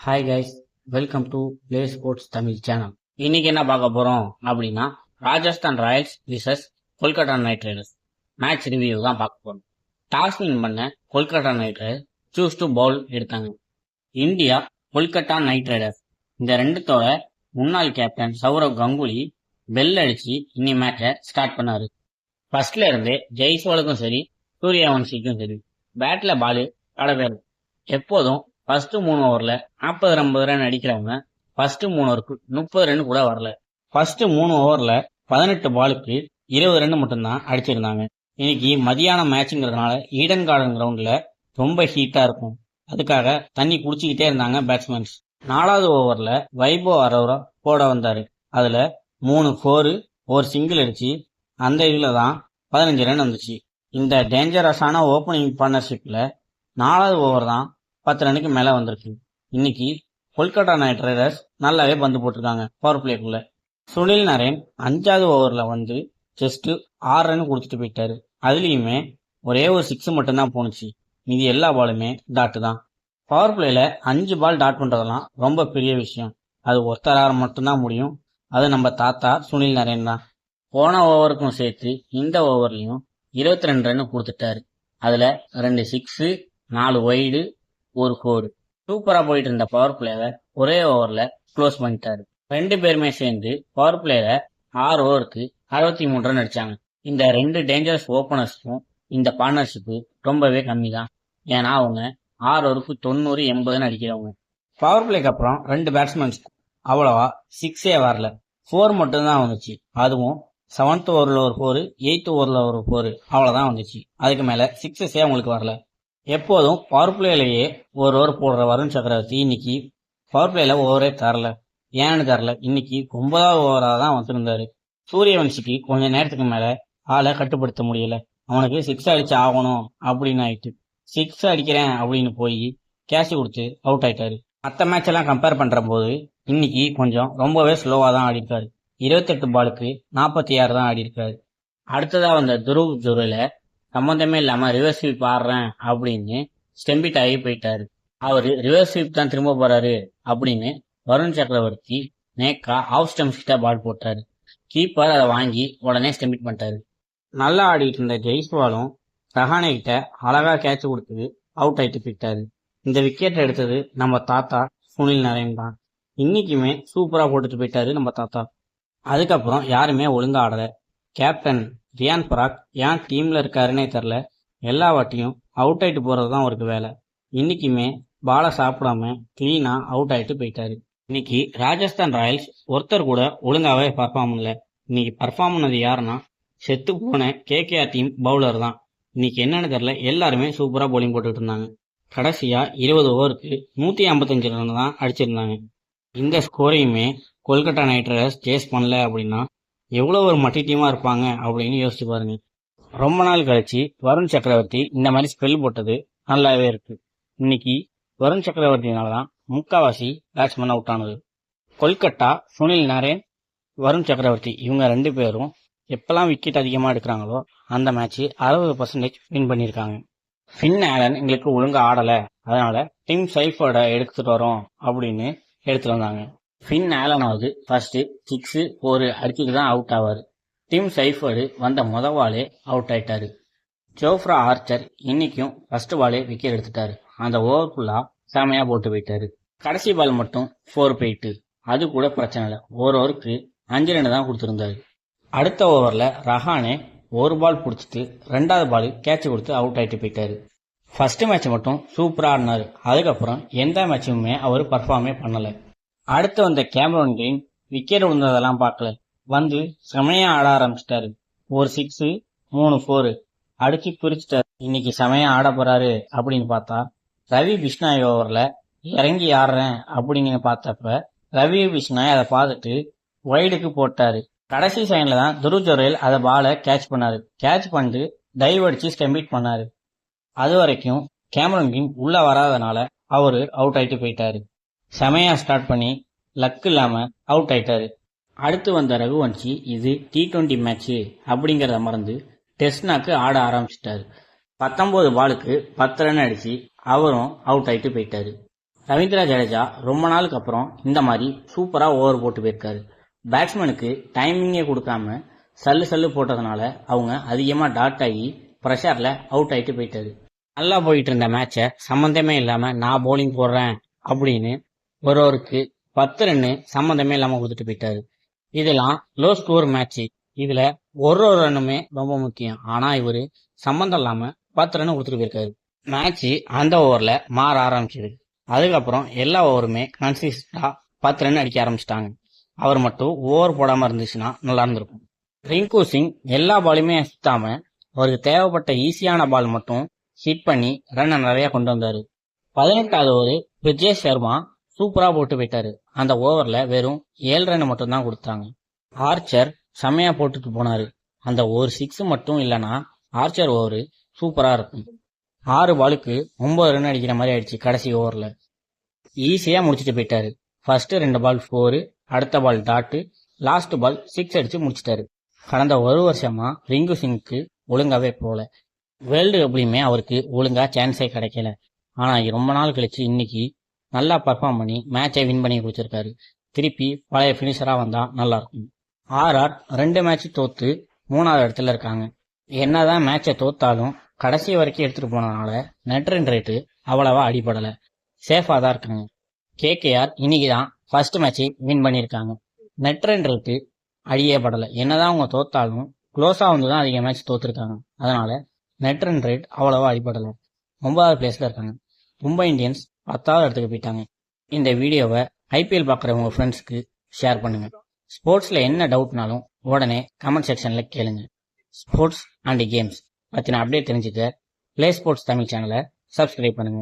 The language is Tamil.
Hi guys, welcome to play sports Tamil channel. இன்னைக்கு என்ன பார்க்க போறோம் அப்படின்னா, Rajasthan Royals versus Kolkata Knight Riders match review தான் பார்க்க போறோம். டாஸ் வின் பண்ண Kolkata Knight Riders choose to bowl எடுத்தாங்க. இந்தியா கொல்கத்தா நைட் ரைடர்ஸ் இந்த ரெண்டுத்தோட முன்னாள் கேப்டன் சௌரவ் கங்குலி பெல் அடிச்சு இன்னி மேட்சை ஸ்டார்ட் பண்ணாரு. ஃபர்ஸ்ட்ல இருந்தே ஜெய்ஸ்வாலுக்கும் சரி சூரியவன்சிக்கும் சரி பேட்ல பாலு கடவே இல்லை. எப்போதும் ஃபர்ஸ்ட் 3 ஓவர்ல 40-50 ரன் அடிக்கிறவங்க ஃபர்ஸ்ட் 3 ஓவருக்கு 30 ரன் கூட வரல. ஃபர்ஸ்ட் 3 ஓவர்ல 18 பாலுக்கு 20 ரன் மட்டும்தான் அடிச்சிருந்தாங்க. இன்னைக்கு மதியானம் மேட்சுங்கிறதுனால ஈடன் கார்டன் கிரவுண்ட்ல ரொம்ப ஹீட்டா இருக்கும். அதுக்காக தண்ணி குடிச்சுக்கிட்டே இருந்தாங்க பேட்ஸ்மேன்ஸ். 4வது ஓவர்ல வைபவ் அரோரா போட வந்தாரு. அதுல 3 4 ஒரு சிங்கிள் அடிச்சு அந்த இதுல தான் 15 ரன் வந்துச்சு. இந்த டேஞ்சரஸான ஓப்பனிங் பார்ட்னர்ஷிப்ல 4வது ஓவர் தான் 10 ரனுக்கு மேல வந்திருக்கு. இன்னைக்கு கொல்கத்தா நைட் ரைடர்ஸ் நல்லாவே பந்து போட்டிருக்காங்க பவர் பிளேக்குள்ள. சுனில் நரேன் 5வது ஓவர்ல வந்து ஜஸ்ட் 6 ரன் கொடுத்துட்டு போயிட்டாரு. அதுலயுமே ஒரே ஒரு 6 மட்டும்தான் போனுச்சு. மீதி எல்லா பாலுமே டாட் தான். பவர் பிளேல 5 பால் டாட் பண்றதெல்லாம் ரொம்ப பெரிய விஷயம். அது ஒருத்தராக மட்டும்தான் முடியும். அது நம்ம தாத்தா சுனில் நரேன் தான். போன ஓவருக்கும் சேர்த்து இந்த ஓவர்லயும் 22 ரன் கொடுத்துட்டாரு. அதுல 2 6, 4 வைடு, ஒரு 4. சூப்பரா போயிட்டு இருந்த பவர் பிளேவை ஒரே ஓவர்ல க்ளோஸ் பண்ணிட்டாரு. 2 பேருமே சேர்ந்து பவர் பிளேல 6 ஓவருக்கு 63 ரன் அடிச்சாங்க. இந்த 2 டேஞ்சரஸ் ஓபனர்ஸ்க்கும் இந்த பார்ட்னர்ஷிப் ரொம்பவே கம்மி தான். ஏன்னா அவங்க 6 ஓவருக்கு 90, 80 அடிக்கிறவங்க. பவர் பிளேக்கு அப்புறம் 2 பேட்ஸ்மேன்ஸ்க்கும் அவ்வளவா 6ஏ வரல. 4 மட்டும் தான் வந்துச்சு. அதுவும் 7th ஓவர்ல ஒரு 4, 8th ஓவர்ல ஒரு 4 அவ்வளவுதான் வந்துச்சு. அதுக்கு மேல 6ஸே அவங்களுக்கு வரல. எப்போதும் பவர் பிளேலேயே ஒரு ஓவர் போடுற வருண் சக்கரவர்த்தி இன்னைக்கு பவர் பிளேல ஓவரே தரல. ஏன்னு தரல, இன்னைக்கு 9வது ஓவரா தான் வந்திருந்தாரு. சூரியவன்சிக்கு கொஞ்ச நேரத்துக்கு மேல ஆளை கட்டுப்படுத்த முடியல. அவனுக்கு 6 அடிச்சு ஆகணும் அப்படின்னு ஆயிட்டு 6 அடிக்கிறேன் அப்படின்னு போய் கேட்ச் கொடுத்து அவுட் ஆயிட்டாரு. மற்ற மேட்ச் எல்லாம் கம்பேர் பண்ற போது இன்னைக்கு கொஞ்சம் ரொம்பவே ஸ்லோவா தான் ஆடிருக்காரு. 28 பாலுக்கு 46 தான் ஆடி இருக்காரு. அடுத்ததா வந்த துருவ் ஜுரேல சம்பந்தமே இல்லாம ரிவர்ஸ் ஸ்வீப் ஆடுறேன் அப்படின்னு ஸ்டெம்பிட் ஆகி போயிட்டாரு. அவரு ரிவர்ஸ் ஸ்வீப் தான் திரும்ப போறாரு அப்படின்னு வருண் சக்கரவர்த்தி நேக்கா ஆஃப் ஸ்டம்ப்ஸ் கிட்ட பால் போட்டாரு. கீப்பர் அதை வாங்கி உடனே ஸ்டெம்பிட் பண்ணிட்டாரு. நல்லா ஆடிட்டு இருந்த ஜெய்ஸ்வாலும் ரஹானே கிட்ட அழகா கேட்ச் கொடுத்தது அவுட் ஆயிட்டு போயிட்டாரு. இந்த விக்கெட் எடுத்தது நம்ம தாத்தா சுனில் நரேன் தான். இன்னைக்குமே சூப்பரா போட்டுட்டு போயிட்டாரு நம்ம தாத்தா. அதுக்கப்புறம் யாருமே ஒழுங்கா ஆடல. கேப்டன் ரியான் பராக் ஏன் டீம்ல இருக்காருன்னே தெரில. எல்லா வாட்டியும் அவுட் ஆயிட்டு போறதுதான் அவருக்கு வேலை. இன்னைக்குமே பாலை சாப்பிடாம கிளீனா அவுட் ஆயிட்டு போயிட்டாரு. இன்னைக்கு ராஜஸ்தான் ராயல்ஸ் ஒருத்தர் கூட ஒழுங்காவே பர்ஃபார்ம் பண்ணல. இன்னைக்கு பர்ஃபார்ம் பண்ணது யாருன்னா செத்து போன கேகேஆர் டீம் பவுலர் தான். இன்னைக்கு என்னன்னு தெரியல, எல்லாருமே சூப்பரா பவுலிங் போட்டுட்டு இருந்தாங்க. கடைசியா 20 ஓவருக்கு 155 ரன் தான் அடிச்சிருந்தாங்க. இந்த ஸ்கோரையுமே கொல்கத்தா நைட் ரைடர்ஸ் சேஸ் பண்ணல அப்படின்னா எவ்வளவு ஒரு மட்டி டீமா இருப்பாங்க அப்படின்னு யோசிச்சு பாருங்க. ரொம்ப நாள் கழிச்சு வருண் சக்கரவர்த்தி இந்த மாதிரி ஸ்பெல் போட்டது நல்லாவே இருக்கு. இன்னைக்கு வருண் சக்கரவர்த்தினாலதான் முக்காவாசி பேட்ஸ்மேன் அவுட் ஆனது. கொல்கத்தா சுனில் நரேன், வருண் சக்கரவர்த்தி இவங்க 2 பேரும் எப்பெல்லாம் விக்கெட் அதிகமா எடுக்கிறாங்களோ அந்த மேட்ச் 60% வின் பண்ணியிருக்காங்க. ஃபின் ஆலன் எங்களுக்கு ஒழுங்கா ஆடல, அதனால டிம் சைஃபர்டை எடுத்துட்டு வரோம் அப்படின்னு எடுத்துட்டு வந்தாங்க. ஃபின் ஆலனாவது ஃபர்ஸ்ட் 6, 4 அடிச்சுட்டு தான் அவுட் ஆவாரு. டிம் சைஃபர்டு வந்த பாலே அவுட் ஆயிட்டாரு. ஜோஃப்ரா ஆர்ச்சர் இன்னைக்கும் ஃபர்ஸ்ட் பாலே விக்கெட் எடுத்துட்டாரு. அந்த ஓவர் ஃபுல்லா செமையா போட்டு போயிட்டாரு. கடைசி பால் மட்டும் 4 போயிட்டு அது கூட பிரச்சனை இல்லை. ஒரு ஓவருக்கு 5 ரன் தான் கொடுத்திருந்தாரு. அடுத்த ஓவர்ல ரஹானே ஒரு பால் பிடிச்சிட்டு 2வது பால் கேட்ச் கொடுத்து அவுட் ஆயிட்டு போயிட்டாரு. ஃபர்ஸ்ட் மேட்ச் மட்டும் சூப்பரா ஆடினாரு. அதுக்கப்புறம் எந்த மேட்சுமே அவர் பர்ஃபார்மே பண்ணல. அடுத்து வந்த கேமரூன் கிரீன் விக்கெட் விழுந்ததெல்லாம் பார்க்கல, வந்து செமையா ஆட ஆரம்பிச்சிட்டாரு. ஒரு 6, 3 4 அடிச்சு பிரிச்சுட்டாரு. இன்னைக்கு செமையா ஆட போறாரு அப்படின்னு பார்த்தா ரவி பிஷ்னாய் ஓவர்ல இறங்கி ஆடுறேன் அப்படின்னு பார்த்தப்ப ரவி பிஷ்னாய் அதை பார்த்துட்டு வைடுக்கு போட்டாரு. கடைசி செகண்ட்ல தான் துருவ் ஜுரேல் அதை பாலை கேட்ச் பண்ணாரு. கேட்ச் பண்ணிட்டு டைவ் அடிச்சு ஸ்டெம்பிட் பண்ணாரு. அது வரைக்கும் கேமரூன் கிரீன் உள்ள வராதனால அவரு அவுட் ஆயிட்டு போயிட்டாரு. செமையா ஸ்டார்ட் பண்ணி லக் இல்லாம அவுட் ஆயிட்டாரு. அடுத்து வந்த ரகுவன்சி இது T20 மேட்ச் அப்படிங்கறத மறந்து டெஸ்ட்னாக்கு ஆட ஆரம்பிச்சிட்டாரு. 19 பாலுக்கு 10 ரன் அடிச்சு அவரும் அவுட் ஆயிட்டு போயிட்டாரு. ரவீந்திர ஜடேஜா ரொம்ப நாளுக்கு அப்புறம் இந்த மாதிரி சூப்பரா ஓவர் போட்டு போயிருக்காரு. பேட்ஸ்மேனுக்கு டைமிங்கே கொடுக்காம சல்லு போட்டதுனால அவங்க அதிகமா டாட் ஆகி ப்ரெஷர்ல அவுட் ஆயிட்டு போயிட்டாரு. நல்லா போயிட்டு இருந்த மேட்சை சம்பந்தமே இல்லாம நான் போலிங் போடுறேன் அப்படின்னு ஒருவருக்கு 10 ரன்னு சம்பந்தமே இல்லாம கொடுத்துட்டு போயிட்டாரு. இதெல்லாம் லோ ஸ்கோர் மேட்ச். இதுல ஒரு ரன்னுமே ரொம்ப முக்கியம். ஆனா இவரு சம்பந்தம் இல்லாம 10 ரன் கொடுத்துட்டு போயிருக்காரு. மேட்ச் அந்த ஓவர்ல மாற ஆரம்பிச்சது. அதுக்கப்புறம் எல்லா ஓவருமே கன்சிஸ்டா 10 ரன் அடிக்க ஆரம்பிச்சிட்டாங்க. அவர் மட்டும் ஓவர் போடாம இருந்துச்சுன்னா நல்லா இருந்திருக்கும். ரிங்கு சிங் எல்லா பாலுமே சுத்தாம அவருக்கு தேவைப்பட்ட ஈஸியான பால் மட்டும் ஹிட் பண்ணி ரன் நிறைய கொண்டு வந்தாரு. 18வது ஓவர் பிரிஜேஷ் சர்மா சூப்பரா போட்டு போயிட்டாரு. அந்த ஓவர்ல வெறும் 7 ரன் மட்டும் தான் கொடுத்தாங்க. ஆர்ச்சர் செமையா போட்டுட்டு போனாரு. அந்த ஒரு 6 மட்டும் இல்லைன்னா ஆர்ச்சர் ஓவர் சூப்பரா இருக்கும். 6 பாலுக்கு 9 ரன் அடிக்கிற மாதிரி ஆயிடுச்சு. கடைசி ஓவர்ல ஈஸியா முடிச்சுட்டு போயிட்டாரு. ஃபர்ஸ்ட் 2 பால் 4, அடுத்த பால் டாட், லாஸ்ட் பால் 6 அடிச்சு முடிச்சிட்டாரு. கடந்த ஒரு வருஷமா ரிங்கு சிங்க்கு ஒழுங்காவே போல. வேர்ல்டு கப்லயுமே அவருக்கு ஒழுங்கா சான்ஸே கிடைக்கல. ஆனா ரொம்ப நாள் கழிச்சு இன்னைக்கு நல்லா பர்ஃபார்ம் பண்ணி மேட்சை வின் பண்ணி கொடுத்திருக்காரு. திருப்பி பழைய பினிஷரா வந்தா நல்லா இருக்கும். ஆர்ஆர் 2 மேட்ச் தோத்து 3வது இடத்துல இருக்காங்க. என்னதான் மேட்சை தோத்தாலும் கடைசி வரைக்கும் எடுத்துட்டு போனதுனால நெட் ரன் ரேட்டு அவ்வளவா அடிபடல. சேஃபா தான் இருக்காங்க. கேகேஆர் இன்னைக்கு தான் ஃபர்ஸ்ட் மேட்சை வின் பண்ணியிருக்காங்க. நெட் ரன் ரேட்டு அடியே படல. என்னதான் அவங்க தோத்தாலும் க்ளோஸா வந்து தான் அதிக மேட்ச் தோத்துருக்காங்க. அதனால நெட் ரன் ரேட் அவ்வளவா அடிபடல. 9வது பிளேஸ்ல இருக்காங்க. மும்பை இந்தியன்ஸ் 10வது இடத்துக்கு போயிட்டாங்க. இந்த வீடியோவை ஐபிஎல் பார்க்குற உங்க ஃப்ரெண்ட்ஸ்க்கு ஷேர் பண்ணுங்க. ஸ்போர்ட்ஸ்ல என்ன டவுட்னாலும் உடனே கமெண்ட் செக்ஷன்ல கேளுங்க. ஸ்போர்ட்ஸ் அண்ட் கேம்ஸ் பத்தின அப்டேட் தெரிஞ்சுக்க பிளே ஸ்போர்ட்ஸ் தமிழ் சேனலை சப்ஸ்கிரைப் பண்ணுங்க.